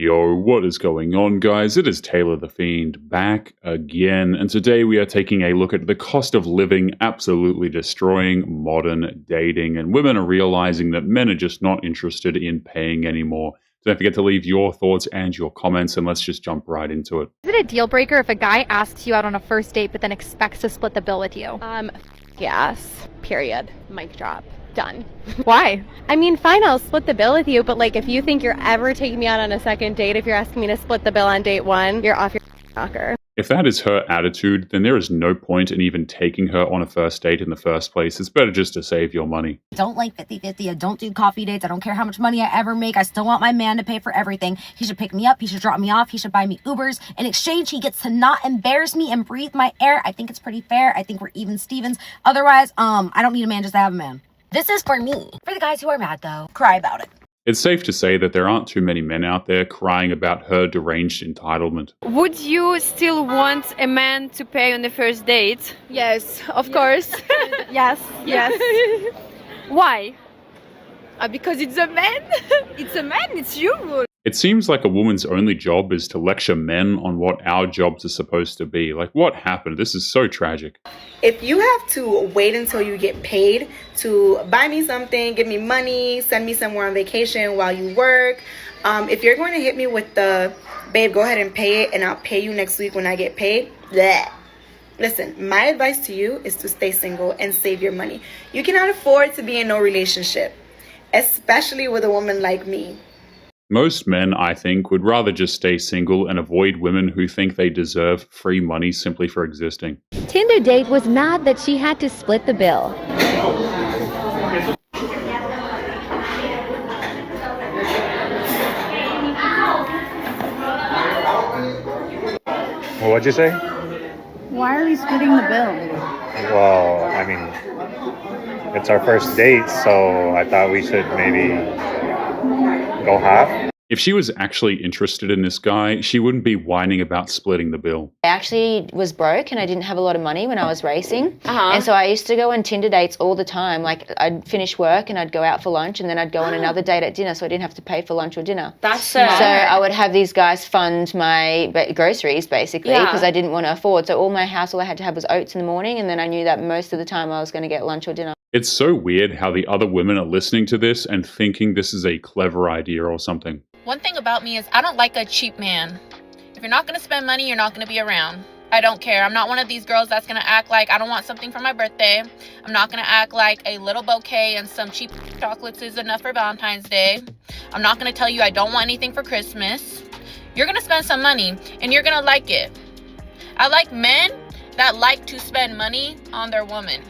Yo, what is going on, guys? It is Taylor the Fiend back again, and today we are taking a look at the cost of living absolutely destroying modern dating, and women are realizing that men are just not interested in paying anymore. Don't forget to leave your thoughts and your comments, and let's just jump right into it. Is it a deal breaker if a guy asks you out on a first date but then expects to split the bill with you? Yes. Period. Mic drop. Done. Why? I mean, fine, I'll split the bill with you, but like if you think you're ever taking me out on a second date, if you're asking me to split the bill on date one, you're off your knocker. If that is her attitude, then there is no point in even taking her on a first date in the first place. It's better just to save your money. Don't like 50-50. I don't do coffee dates. I don't care how much money I ever make. I still want my man to pay for everything. He should pick me up. He should drop me off. He should buy me Ubers. In exchange, he gets to not embarrass me and breathe my air. I think it's pretty fair. I think we're even Stevens. Otherwise, I don't need a man just to have a man. This is for me. For the guys who are mad, though, cry about it. It's safe to say that there aren't too many men out there crying about her deranged entitlement. Would you still want a man to pay on the first date? Yes, of course. Yes. Why? Because it's a man. It's a man. It's you. It seems like a woman's only job is to lecture men on what our jobs are supposed to be. Like, what happened? This is so tragic. If you have to wait until you get paid to buy me something, give me money, send me somewhere on vacation while you work, if you're going to hit me with the, babe, go ahead and pay it and I'll pay you next week when I get paid, bleh. Listen, my advice to you is to stay single and save your money. You cannot afford to be in no relationship, especially with a woman like me. Most men, I think, would rather just stay single and avoid women who think they deserve free money simply for existing. Tinder date was mad that she had to split the bill. Well, what'd you say? Why are we splitting the bill? Well, I mean, it's our first date, so I thought we should maybe go half. If she was actually interested in this guy, she wouldn't be whining about splitting the bill. I actually was broke and I didn't have a lot of money when I was racing. And so I used to go on Tinder dates all the time. Like I'd finish work and I'd go out for lunch and then I'd go on another date at dinner, so I didn't have to pay for lunch or dinner. That's so I would have these guys fund my groceries basically because I didn't want to afford. So all I had to have was oats in the morning, and then I knew that most of the time I was going to get lunch or dinner. It's so weird how the other women are listening to this and thinking this is a clever idea or something. One thing about me is I don't like a cheap man. If you're not going to spend money, you're not going to be around. I don't care. I'm not one of these girls that's going to act like I don't want something for my birthday. I'm not going to act like a little bouquet and some cheap chocolates is enough for Valentine's Day. I'm not going to tell you I don't want anything for Christmas. You're going to spend some money and you're going to like it. I like men that like to spend money on their woman.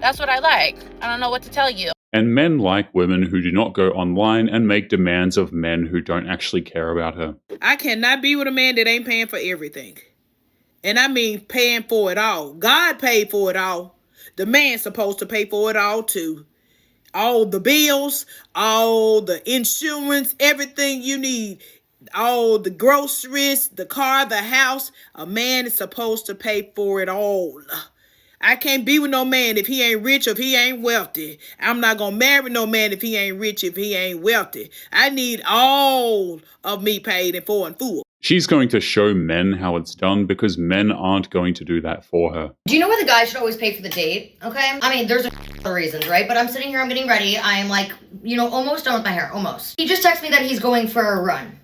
That's what I like. I don't know what to tell you. And men like women who do not go online and make demands of men who don't actually care about her. I cannot be with a man that ain't paying for everything. And I mean paying for it all. God paid for it all. The man's supposed to pay for it all too. All the bills, all the insurance, everything you need. All the groceries, the car, the house. A man is supposed to pay for it all. I can't be with no man if he ain't rich or if he ain't wealthy. I'm not going to marry no man if he ain't rich, if he ain't wealthy. I need all of me paid and for and full. She's going to show men how it's done because men aren't going to do that for her. Do you know why the guy should always pay for the date? Okay? I mean, there's a reasons, right? But I'm sitting here, I'm getting ready. I am like, almost done with my hair. Almost. He just texted me that he's going for a run.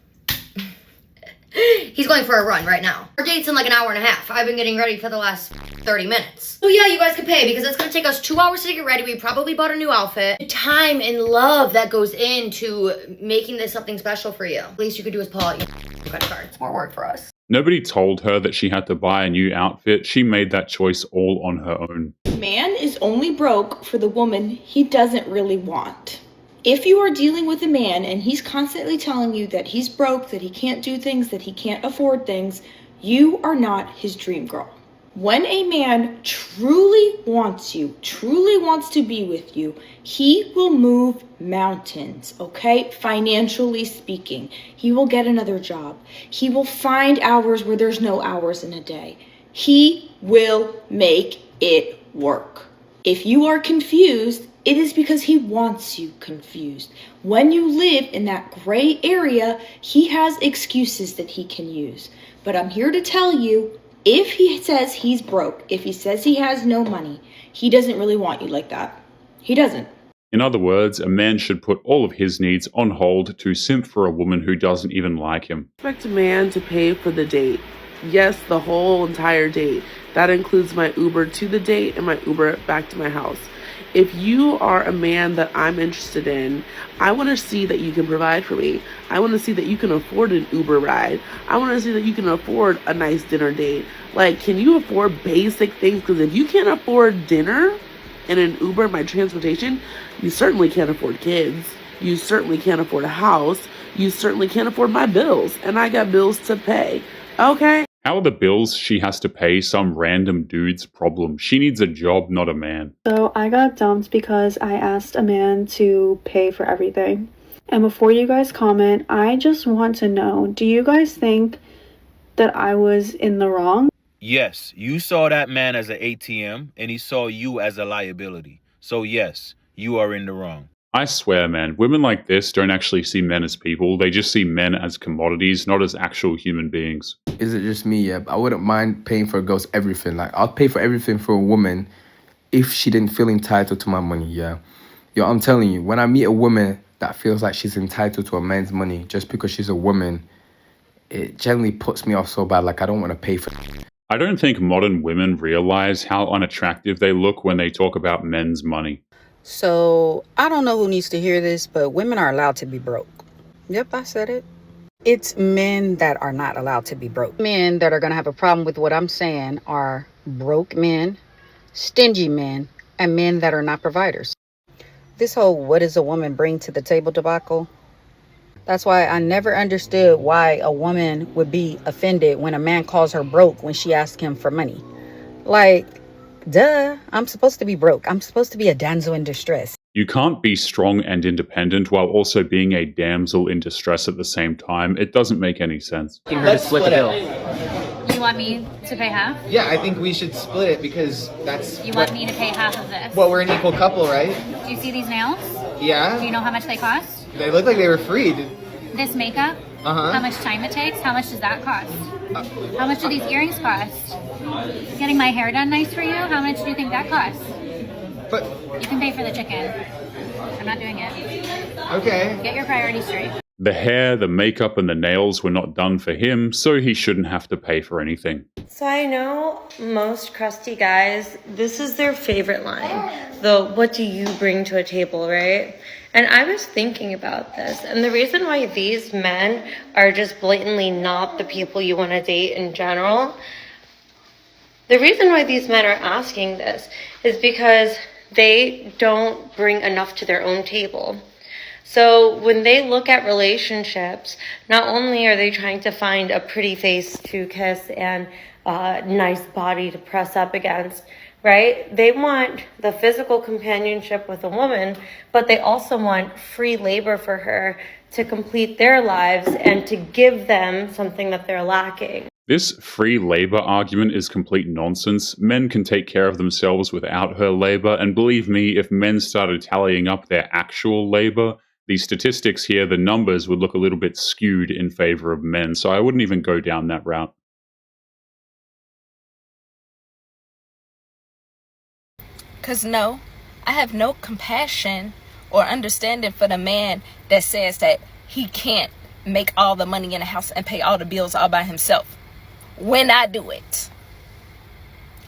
He's going for a run right now. Our date's in like an hour and a half. I've been getting ready for the last 30 minutes. So yeah, you guys can pay because it's going to take us 2 hours to get ready. We probably bought a new outfit. The time and love that goes into making this something special for you. At least you could do is pull out your credit card. It's more work for us. Nobody told her that she had to buy a new outfit. She made that choice all on her own. Man is only broke for the woman he doesn't really want. If you are dealing with a man and he's constantly telling you that he's broke, that he can't do things, that he can't afford things, you are not his dream girl. When a man truly wants you, truly wants to be with you, he will move mountains, okay? Financially speaking, he will get another job. He will find hours where there's no hours in a day. He will make it work. If you are confused, It is because he wants you confused. When you live in that gray area, he has excuses that he can use. But I'm here to tell you, if he says he's broke, if he says he has no money, he doesn't really want you like that. He doesn't. In other words, a man should put all of his needs on hold to simp for a woman who doesn't even like him. Expect a man to pay for the date. Yes, the whole entire date. That includes my Uber to the date and my Uber back to my house. If you are a man that I'm interested in, I want to see that you can provide for me. I want to see that you can afford an Uber ride. I want to see that you can afford a nice dinner date. Like, can you afford basic things? Because if you can't afford dinner and an Uber, my transportation, you certainly can't afford kids. You certainly can't afford a house. You certainly can't afford my bills. And I got bills to pay. Okay? How are the bills she has to pay some random dude's problem? She needs a job, not a man. So I got dumped because I asked a man to pay for everything. And before you guys comment, I just want to know, do you guys think that I was in the wrong? Yes, you saw that man as an ATM and he saw you as a liability. So yes, you are in the wrong. I swear, man, women like this don't actually see men as people. They just see men as commodities, not as actual human beings. Is it just me? Yeah, I wouldn't mind paying for a girl's everything. Like, I'll pay for everything for a woman if she didn't feel entitled to my money, yeah. Yo, I'm telling you, when I meet a woman that feels like she's entitled to a man's money just because she's a woman, it generally puts me off so bad, like I don't want to pay for it. I don't think modern women realize how unattractive they look when they talk about men's money. So, I don't know who needs to hear this, but women are allowed to be broke. Yep, I said it. It's men that are not allowed to be broke. Men that are going to have a problem with what I'm saying are broke men, stingy men, and men that are not providers. This whole what does a woman bring to the table debacle, that's why I never understood why a woman would be offended when a man calls her broke when she asks him for money. Like, duh, I'm supposed to be broke. I'm supposed to be a damsel in distress. You can't be strong and independent while also being a damsel in distress at the same time. It doesn't make any sense. Let's split the bill. You want me to pay half? Yeah, I think we should split it because that's... You want me to pay half of this? Well, we're an equal couple, right? Do you see these nails? Yeah. Do you know how much they cost? They look like they were free. This makeup? Uh-huh. How much time it takes? How much does that cost? How much do these earrings cost? Getting my hair done nice for you? How much do you think that costs? But... You can pay for the chicken. I'm not doing it. Okay. Get your priorities straight. The hair, the makeup, and the nails were not done for him, so he shouldn't have to pay for anything. So I know most crusty guys, this is their favorite line. The what do you bring to a table, right? And I was thinking about this, and the reason why these men are just blatantly not the people you want to date in general, the reason why these men are asking this is because they don't bring enough to their own table. So when they look at relationships, not only are they trying to find a pretty face to kiss and a nice body to press up against, right? They want the physical companionship with a woman, but they also want free labor for her to complete their lives and to give them something that they're lacking. This free labor argument is complete nonsense. Men can take care of themselves without her labor, and believe me, if men started tallying up their actual labor, the statistics here, the numbers would look a little bit skewed in favor of men, so I wouldn't even go down that route. Because no, I have no compassion or understanding for the man that says that he can't make all the money in the house and pay all the bills all by himself. When I do it.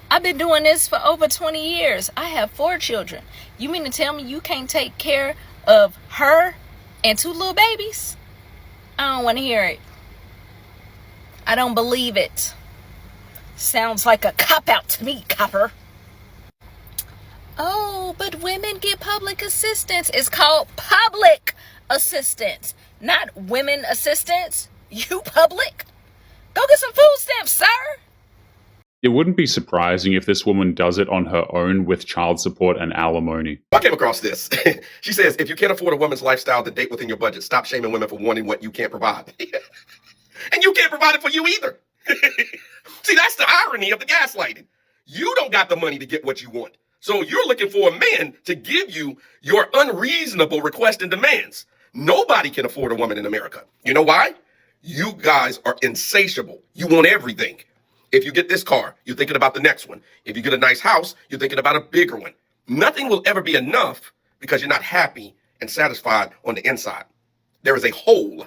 I've been doing this for over 20 years. I have 4 children. You mean to tell me you can't take care of her and 2 little babies? I don't want to hear it. I don't believe it. Sounds like a cop-out to me, copper. Oh, but women get public assistance. It's called public assistance, not women assistance. You public? Go get some food stamps, sir. It wouldn't be surprising if this woman does it on her own with child support and alimony. I came across this. She says, if you can't afford a woman's lifestyle to date within your budget, stop shaming women for wanting what you can't provide. And you can't provide it for you either. See, that's the irony of the gaslighting. You don't got the money to get what you want. So you're looking for a man to give you your unreasonable requests and demands. Nobody can afford a woman in America. You know why? You guys are insatiable. You want everything. If you get this car, you're thinking about the next one. If you get a nice house, you're thinking about a bigger one. Nothing will ever be enough because you're not happy and satisfied on the inside. There is a hole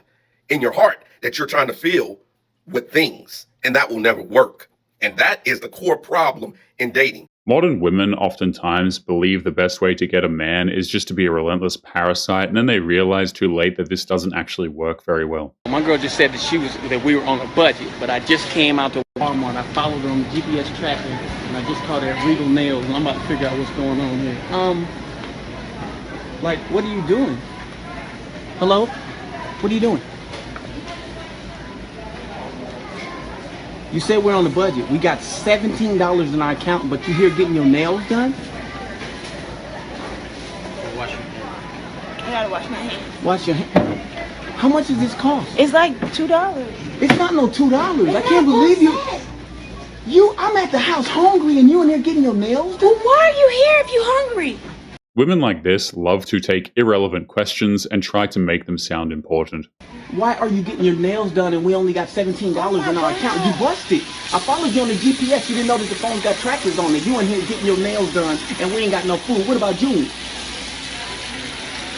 in your heart that you're trying to fill with things, and that will never work. And that is the core problem in dating. Modern women oftentimes believe the best way to get a man is just to be a relentless parasite, and then they realize too late that this doesn't actually work very well. My girl just said that we were on a budget, but I just came out to Walmart. I followed her on the GPS tracker, and I just caught her at Regal Nails, and I'm about to figure out what's going on here. Like, what are you doing? Hello? What are you doing? You said we're on the budget. We got $17 in our account, but you here getting your nails done? I gotta wash my hands. Wash your hands. How much does this cost? It's like $2. It's not no $2. I can't believe you. I'm at the house hungry and you in here getting your nails done? Well, why are you here if you're hungry? Women like this love to take irrelevant questions and try to make them sound important. Why are you getting your nails done and we only got $17 in our account? You busted. I followed you on the GPS. You didn't know that the phone's got trackers on it. You in here getting your nails done and we ain't got no food. What about you?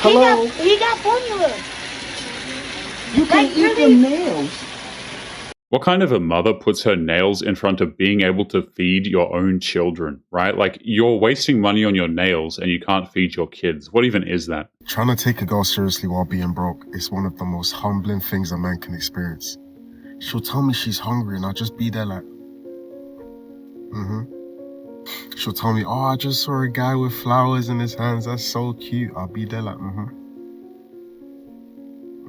Hello? He got formula. You can eat your nails. What kind of a mother puts her nails in front of being able to feed your own children, right? Like, you're wasting money on your nails and you can't feed your kids. What even is that? Trying to take a girl seriously while being broke is one of the most humbling things a man can experience. She'll tell me she's hungry and I'll just be there like, She'll tell me, oh, I just saw a guy with flowers in his hands. That's so cute. I'll be there like,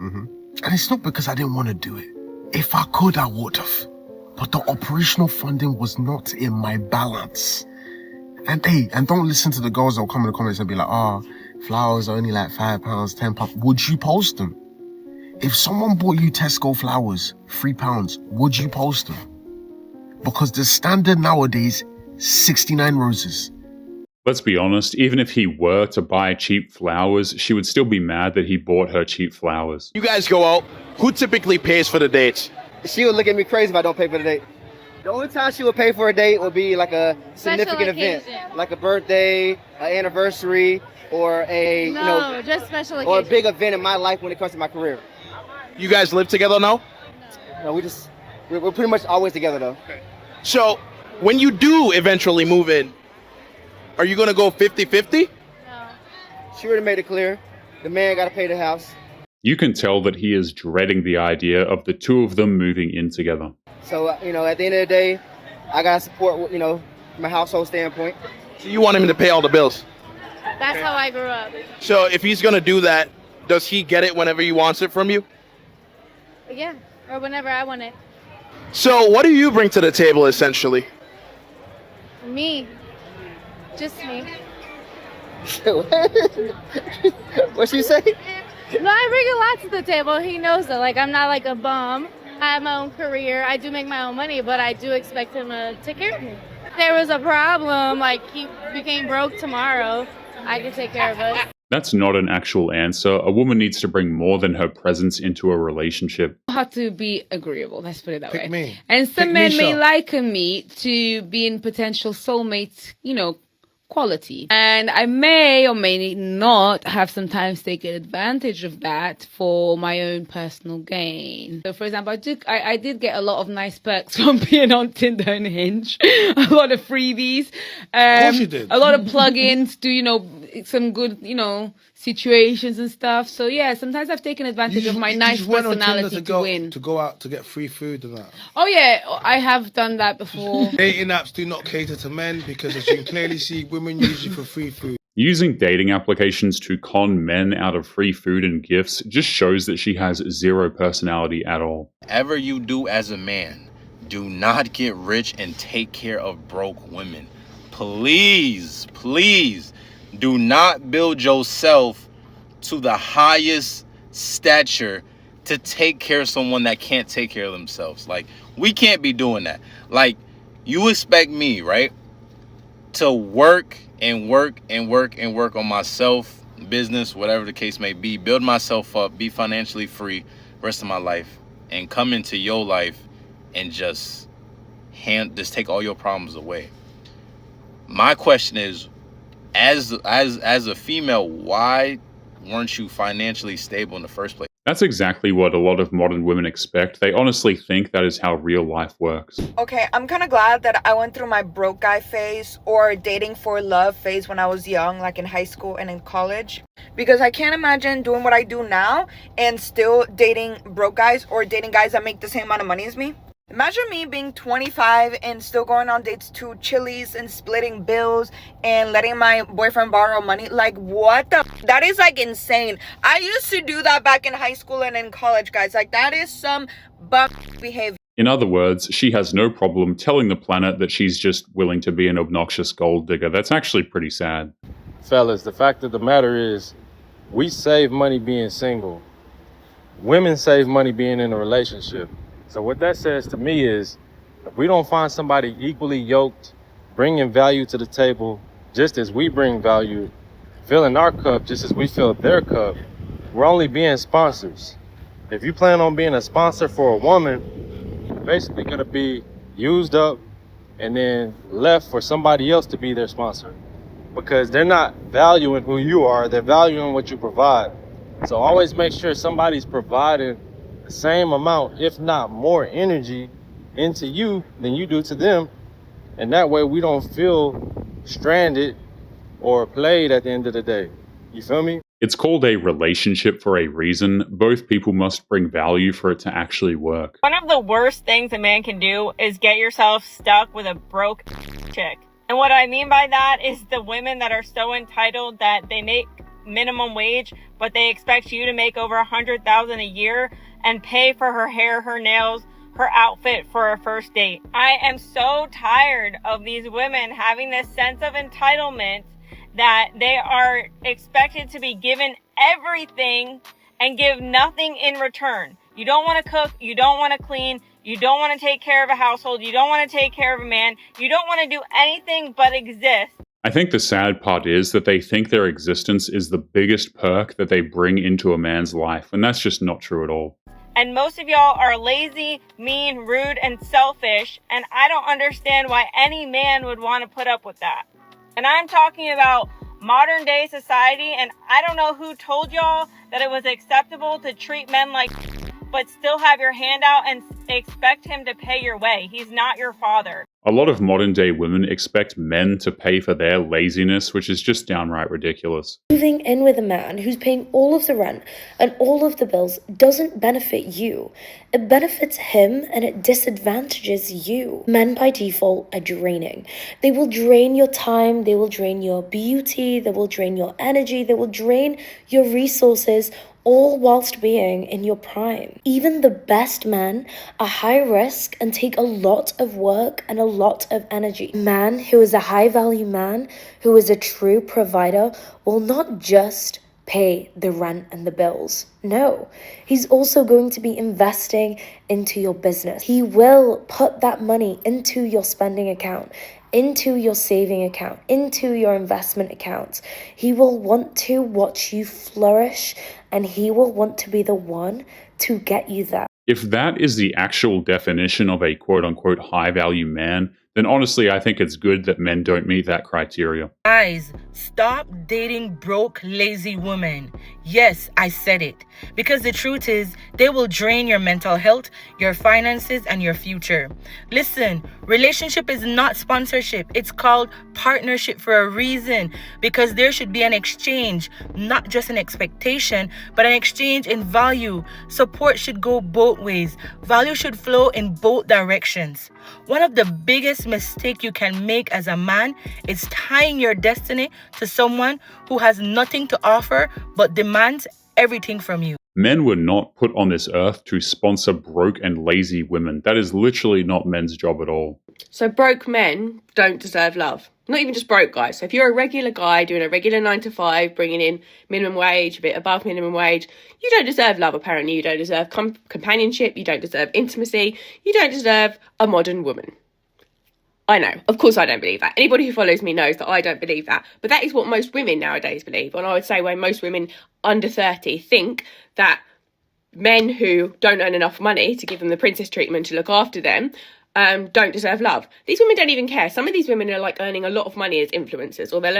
And it's not because I didn't want to do it. If I could, I would have. But the operational funding was not in my balance. And don't listen to the girls that will come in the comments and be like, flowers are only like £5, £10. Would you post them? If someone bought you Tesco flowers, £3, would you post them? Because the standard nowadays, 69 roses. Let's be honest, even if he were to buy cheap flowers, she would still be mad that he bought her cheap flowers. You guys go out. Who typically pays for the dates? She would look at me crazy if I don't pay for the date. The only time she would pay for a date would be like a significant event, like a birthday, an anniversary, or just special occasion. or a big event in my life when it comes to my career. You guys live together now? No, we're pretty much always together though. So when you do eventually move in, are you going to go 50-50? No. She already made it clear. The man got to pay the house. You can tell that he is dreading the idea of the two of them moving in together. So, at the end of the day, I got to support, from a household standpoint. So you want him to pay all the bills? That's how I grew up. So if he's going to do that, does he get it whenever he wants it from you? Yeah, or whenever I want it. So what do you bring to the table, essentially? Me. Just me. What'd she say? No, I bring a lot to the table. He knows that. Like, I'm not like a bum. I have my own career. I do make my own money, but I do expect him to take care of me. If there was a problem, like he became broke tomorrow, I can take care of it. That's not an actual answer. A woman needs to bring more than her presence into a relationship. Have to be agreeable, let's put it that way. Me. And some Pick men me, may Sean. liken me to being potential soulmate, quality. And I may or may not have sometimes taken advantage of that for my own personal gain. So for example, I did get a lot of nice perks from being on Tinder and Hinge. A lot of freebies. Of course you did. A lot of plugins to, some good, situations and stuff. So yeah, sometimes I've taken advantage of my nice personality to win. To go out to get free food and that. Oh yeah, I have done that before. Dating apps do not cater to men because, as you can clearly see, women use you for free food. Using dating applications to con men out of free food and gifts just shows that she has zero personality at all. Whatever you do as a man, do not get rich and take care of broke women. Please, please, do not build yourself to the highest stature to take care of someone that can't take care of themselves. Like, we can't be doing that. Like, you expect me, right, to work and work on myself, business, whatever the case may be, build myself up, be financially free rest of my life, and come into your life and just take all your problems away. My question is, as a female, why weren't you financially stable in the first place? That's exactly what a lot of modern women expect. They honestly think that is how real life works. Okay, I'm kind of glad that I went through my broke guy phase or dating for love phase when I was young, like in high school and in college. Because I can't imagine doing what I do now and still dating broke guys or dating guys that make the same amount of money as me. Imagine me being 25 and still going on dates to Chili's and splitting bills and letting my boyfriend borrow money. Like, what the? That is like insane. I used to do that back in high school and in college, guys. Like, that is some bum behavior. In other words, she has no problem telling the planet that she's just willing to be an obnoxious gold digger. That's actually pretty sad. Fellas, the fact of the matter is, we save money being single. Women save money being in a relationship. So what that says to me is, if we don't find somebody equally yoked, bringing value to the table, just as we bring value, filling our cup just as we fill their cup, we're only being sponsors. If you plan on being a sponsor for a woman, you're basically going to be used up and then left for somebody else to be their sponsor. Because they're not valuing who you are, they're valuing what you provide. So always make sure somebody's providing the same amount, if not more energy into you than you do to them. And that way we don't feel stranded or played at the end of the day. You feel me? It's called a relationship for a reason. Both people must bring value for it to actually work. One of the worst things a man can do is get yourself stuck with a broke chick. And what I mean by that is the women that are so entitled that they make minimum wage, but they expect you to make over $100,000 a year and pay for her hair, her nails, her outfit for a first date. I am so tired of these women having this sense of entitlement that they are expected to be given everything and give nothing in return. You don't want to cook, you don't want to clean, you don't want to take care of a household, you don't want to take care of a man, you don't want to do anything but exist. I think the sad part is that they think their existence is the biggest perk that they bring into a man's life, and that's just not true at all. And most of y'all are lazy, mean, rude, and selfish, and I don't understand why any man would want to put up with that. And I'm talking about modern day society, and I don't know who told y'all that it was acceptable to treat men like but still have your hand out and expect him to pay your way. He's not your father. A lot of modern day women expect men to pay for their laziness, which is just downright ridiculous. Moving in with a man who's paying all of the rent and all of the bills doesn't benefit you. It benefits him and it disadvantages you. Men by default are draining. They will drain your time, they will drain your beauty, they will drain your energy, they will drain your resources, all whilst being in your prime. Even the best men are high risk and take a lot of work and a lot of energy. A man who is a high value man, who is a true provider, will not just pay the rent and the bills. No, he's also going to be investing into your business. He will put that money into your spending account, into your saving account, into your investment accounts. He will want to watch you flourish, and he will want to be the one to get you there. If that is the actual definition of a quote-unquote high-value man, then honestly, I think it's good that men don't meet that criteria. Guys, stop dating broke, lazy women. Yes, I said it. Because the truth is, they will drain your mental health, your finances, and your future. Listen, relationship is not sponsorship. It's called partnership for a reason. Because there should be an exchange, not just an expectation, but an exchange in value. Support should go both ways. Value should flow in both directions. One of the biggest mistakes you can make as a man is tying your destiny to someone who has nothing to offer but demands everything from you. Men were not put on this earth to sponsor broke and lazy women. That is literally not men's job at all. So broke men don't deserve love. Not even just broke guys. So if you're a regular guy doing a regular 9 to 5, bringing in minimum wage, a bit above minimum wage, you don't deserve love apparently. You don't deserve companionship. You don't deserve intimacy. You don't deserve a modern woman. I know, of course I don't believe that. Anybody who follows me knows that I don't believe that. But that is what most women nowadays believe. And I would say when most women under 30 think that men who don't earn enough money to give them the princess treatment to look after them don't deserve love. These women don't even care. Some of these women are like earning a lot of money as influencers, or they're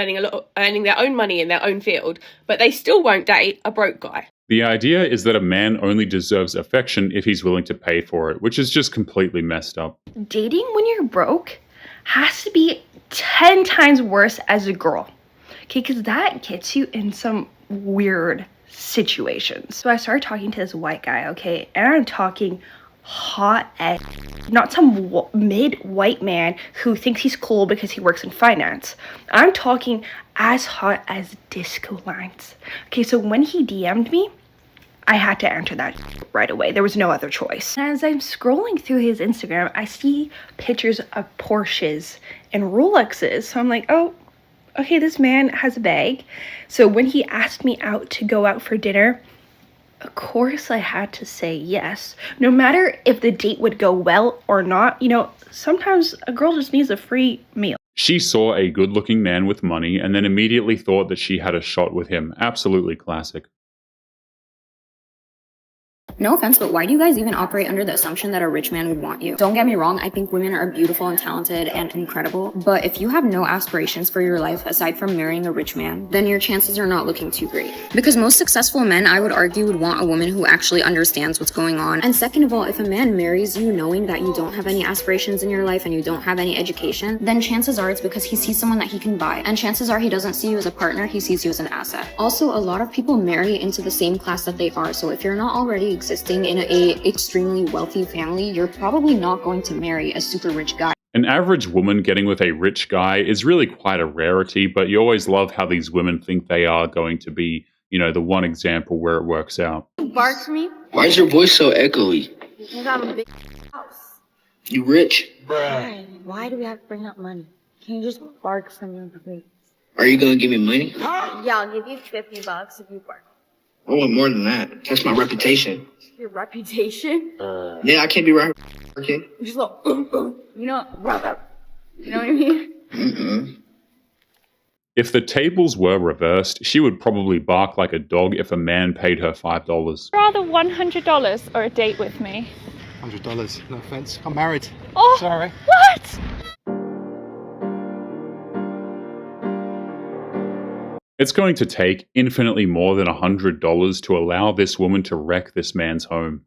earning their own money in their own field, but they still won't date a broke guy. The idea is that a man only deserves affection if he's willing to pay for it, which is just completely messed up. Dating when you're broke has to be 10 times worse as a girl, okay? Because that gets you in some weird situations. So I started talking to this white guy, okay? And I'm talking hot as, not some mid-white man who thinks he's cool because he works in finance. I'm talking as hot as disco lines. Okay, so when he DM'd me, I had to answer that right away. There was no other choice. As I'm scrolling through his Instagram, I see pictures of Porsches and Rolexes. So I'm like, oh, okay, this man has a bag. So when he asked me out to go out for dinner, of course I had to say yes. No matter if the date would go well or not, you know, sometimes a girl just needs a free meal. She saw a good-looking man with money and then immediately thought that she had a shot with him. Absolutely classic. No offense, but why do you guys even operate under the assumption that a rich man would want you? Don't get me wrong, I think women are beautiful and talented and incredible, but if you have no aspirations for your life aside from marrying a rich man, then your chances are not looking too great. Because most successful men, I would argue, would want a woman who actually understands what's going on. And second of all, if a man marries you knowing that you don't have any aspirations in your life and you don't have any education, then chances are it's because he sees someone that he can buy. And chances are he doesn't see you as a partner, he sees you as an asset. Also, a lot of people marry into the same class that they are, so if you're not already existing in a extremely wealthy family, you're probably not going to marry a super rich guy. An average woman getting with a rich guy is really quite a rarity, but you always love how these women think they are going to be, you know, the one example where it works out. Bark for me? Why is your voice so echoey? Because I'm a big house. You rich? Why do we have to bring up money? Can you just bark for me, please? Are you gonna give me money? Yeah, I'll give you $50 if you bark. I want more than that. That's my reputation. Your reputation? Yeah, I can't be right. Okay. Just like, you know, you know what I mean? If the tables were reversed, she would probably bark like a dog if a man paid her $5. Rather $100 or a date with me. $100. No offense. I'm married. Oh, sorry. What? It's going to take infinitely more than $100 to allow this woman to wreck this man's home.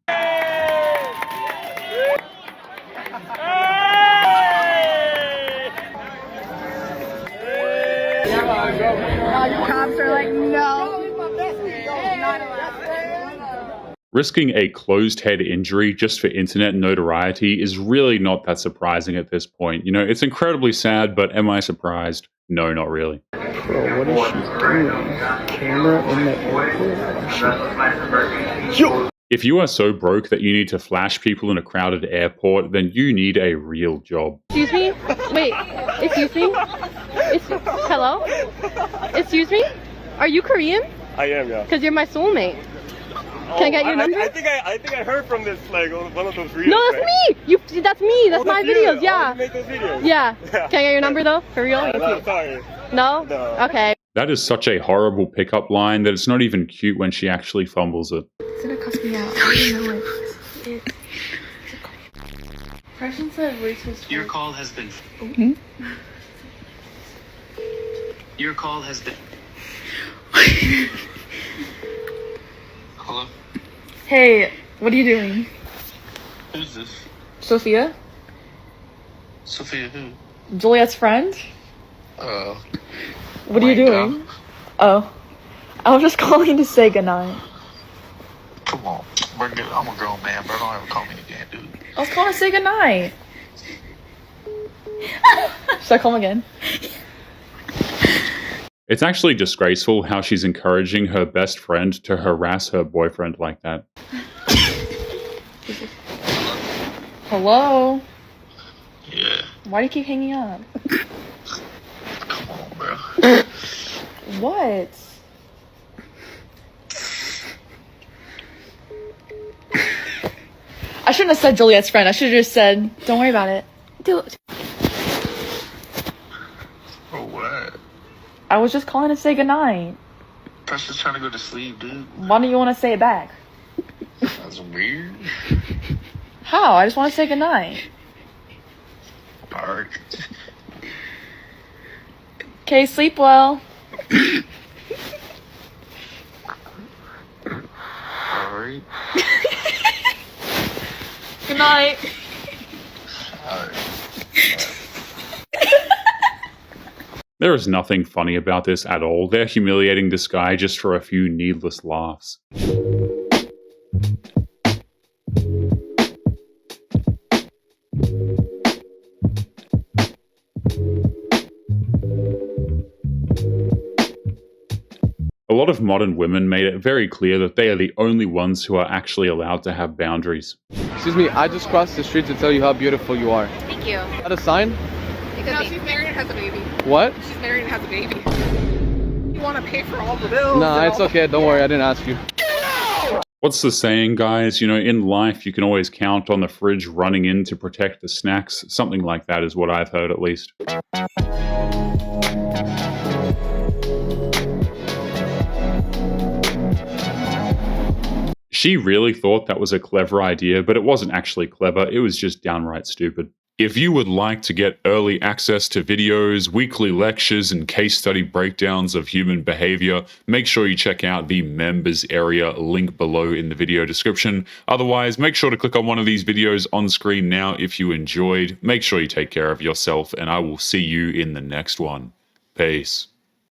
Cops are like, no. Risking a closed head injury just for internet notoriety is really not that surprising at this point. You know, it's incredibly sad, but am I surprised? No, not really. Bro, what is she doing? Camera in the airport? Yo! If you are so broke that you need to flash people in a crowded airport, then you need a real job. Excuse me? Wait, excuse me? Hello? Excuse me? Are you Korean? I am, yeah. Because you're my soulmate. Can I get your number? I think I heard from this, like, one of those reels. No, that's me! That's me! That's my videos, Oh, yeah. you make those videos? Yeah. Can I get your number, though? For real? No, sorry. No? Okay. That is such a horrible pickup line that it's not even cute when she actually fumbles it. It's gonna cuss me out. I know it. Person said racist. Your call has been. Hmm? Your call has been. Hello? Hey, what are you doing? Who's this? Sophia? Sophia who? Juliet's friend? What are you Micah. doing? Oh. I was just calling to say goodnight. Come on. I'm a grown man, bro. Don't ever call me again, dude. I was calling to say goodnight. Should I call him again? It's actually disgraceful how she's encouraging her best friend to harass her boyfriend like that. Hello? Yeah. Why do you keep hanging up? Come on, bro. What? I shouldn't have said Juliet's friend. I should have just said, don't worry about it. I was just calling to say goodnight. I was just trying to go to sleep, dude. Why don't you want to say it back? That's weird. How? I just want to say goodnight. Alright. Okay, sleep well. Alright. Good night. Alright. There is nothing funny about this at all. They're humiliating this guy just for a few needless laughs. A lot of modern women made it very clear that they are the only ones who are actually allowed to have boundaries. Excuse me, I just crossed the street to tell you how beautiful you are. Thank you. Is that a sign? No, she's married and has a baby. What? She's married and has a baby. You want to pay for all the bills? Nah, it's okay. Don't worry. I didn't ask you. What's the saying, guys? You know, in life, you can always count on the fridge running in to protect the snacks. Something like that is what I've heard, at least. She really thought that was a clever idea, but it wasn't actually clever. It was just downright stupid. If you would like to get early access to videos, weekly lectures, and case study breakdowns of human behavior, make sure you check out the members area link below in the video description. Otherwise, make sure to click on one of these videos on screen now if you enjoyed. Make sure you take care of yourself, and I will see you in the next one. Peace.